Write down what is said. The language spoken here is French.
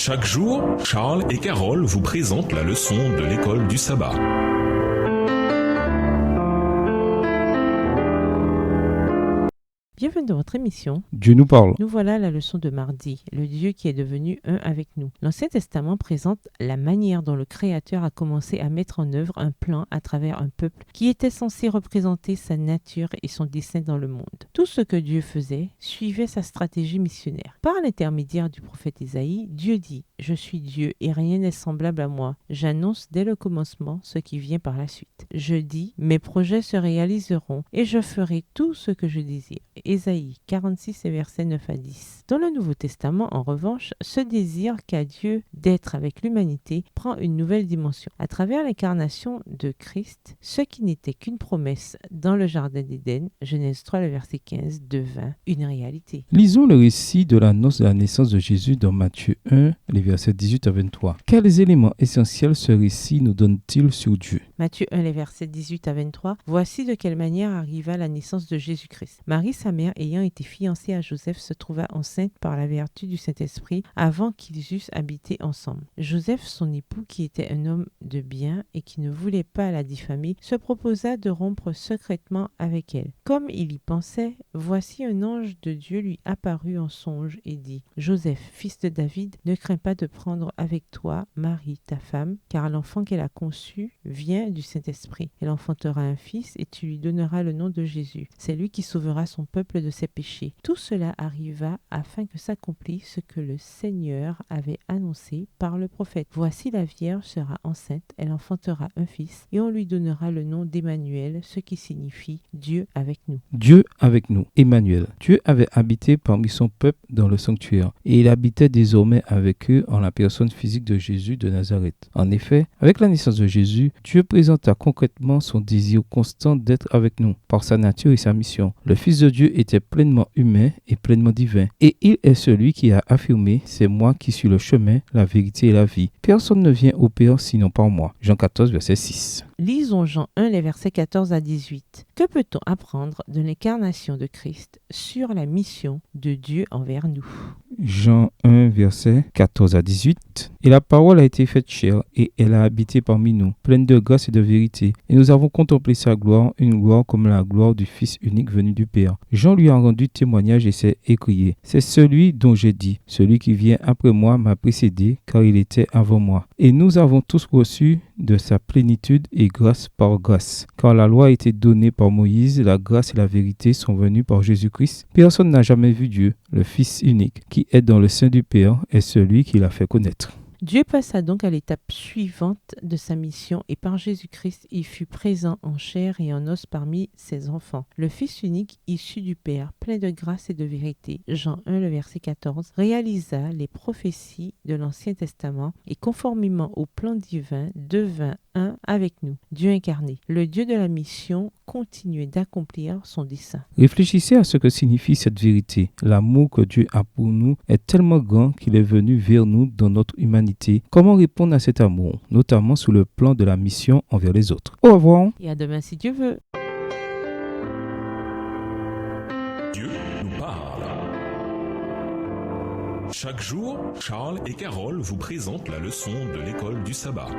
Chaque jour, Charles et Carole vous présentent la leçon de l'école du sabbat. Bienvenue dans votre émission. Dieu nous parle. Nous voilà à la leçon de mardi, le Dieu qui est devenu un avec nous. L'Ancien Testament présente la manière dont le Créateur a commencé à mettre en œuvre un plan à travers un peuple qui était censé représenter sa nature et son dessein dans le monde. Tout ce que Dieu faisait suivait sa stratégie missionnaire. Par l'intermédiaire du prophète Isaïe, Dieu dit « Je suis Dieu et rien n'est semblable à moi. J'annonce dès le commencement ce qui vient par la suite. Je dis « Mes projets se réaliseront et je ferai tout ce que je désire. » Ésaïe 46 et versets 9 à 10. Dans le Nouveau Testament, en revanche, ce désir qu'a Dieu d'être avec l'humanité prend une nouvelle dimension. À travers l'incarnation de Christ, ce qui n'était qu'une promesse dans le Jardin d'Éden, Genèse 3, le verset 15, devint une réalité. Lisons le récit de l'annonce de la naissance de Jésus dans Matthieu 1, les versets 18 à 23. Quels éléments essentiels ce récit nous donne-t-il sur Dieu? Matthieu 1, les versets 18 à 23. Voici de quelle manière arriva la naissance de Jésus-Christ. Marie, sa mère, ayant été fiancée à Joseph, se trouva enceinte par la vertu du Saint-Esprit avant qu'ils eussent habité ensemble. Joseph, son époux, qui était un homme de bien et qui ne voulait pas la diffamer, se proposa de rompre secrètement avec elle. Comme il y pensait, voici un ange de Dieu lui apparut en songe et dit « Joseph, fils de David, ne crains pas de prendre avec toi Marie, ta femme, car l'enfant qu'elle a conçu vient du Saint-Esprit. Elle enfantera un fils et tu lui donneras le nom de Jésus. C'est lui qui sauvera son peuple de ses péchés. » Tout cela arriva afin que s'accomplisse ce que le Seigneur avait annoncé par le prophète. Voici la Vierge sera enceinte, elle enfantera un fils et on lui donnera le nom d'Emmanuel, ce qui signifie Dieu avec nous. Dieu avec nous, Emmanuel. Dieu avait habité parmi son peuple dans le sanctuaire et il habitait désormais avec eux en la personne physique de Jésus de Nazareth. En effet, avec la naissance de Jésus, Dieu présenta concrètement son désir constant d'être avec nous par sa nature et sa mission. Le Fils de Dieu était pleinement humain et pleinement divin. Et il est celui qui a affirmé « C'est moi qui suis le chemin, la vérité et la vie. Personne ne vient au Père sinon par moi. » Jean 14, verset 6. Lisons Jean 1, les versets 14 à 18. Que peut-on apprendre de l'incarnation de Christ sur la mission de Dieu envers nous? Jean 1, verset 14 à 18. « Et la parole a été faite chair, et elle a habité parmi nous, pleine de grâce et de vérité. Et nous avons contemplé sa gloire, une gloire comme la gloire du Fils unique venu du Père. Jean lui a rendu témoignage et s'est écrié. C'est celui dont j'ai dit, celui qui vient après moi m'a précédé, car il était avant moi. Et nous avons tous reçu de sa plénitude et grâce par grâce. Car la loi a été donnée par Moïse, la grâce et la vérité sont venues par Jésus-Christ. Personne n'a jamais vu Dieu, le Fils unique, qui est dans le sein du Père, est celui qui l'a fait connaître. » Dieu passa donc à l'étape suivante de sa mission et par Jésus-Christ, il fut présent en chair et en os parmi ses enfants. Le Fils unique, issu du Père, plein de grâce et de vérité, Jean 1, le verset 14, réalisa les prophéties de l'Ancien Testament et conformément au plan divin, devint un avec nous, Dieu incarné. Le Dieu de la mission continuait d'accomplir son dessein. Réfléchissez à ce que signifie cette vérité. L'amour que Dieu a pour nous est tellement grand qu'il est venu vers nous dans notre humanité. Comment répondre à cet amour, notamment sous le plan de la mission envers les autres? Au revoir. Et à demain si Dieu veut. Dieu nous parle. Chaque jour, Charles et Carole vous présentent la leçon de l'école du sabbat.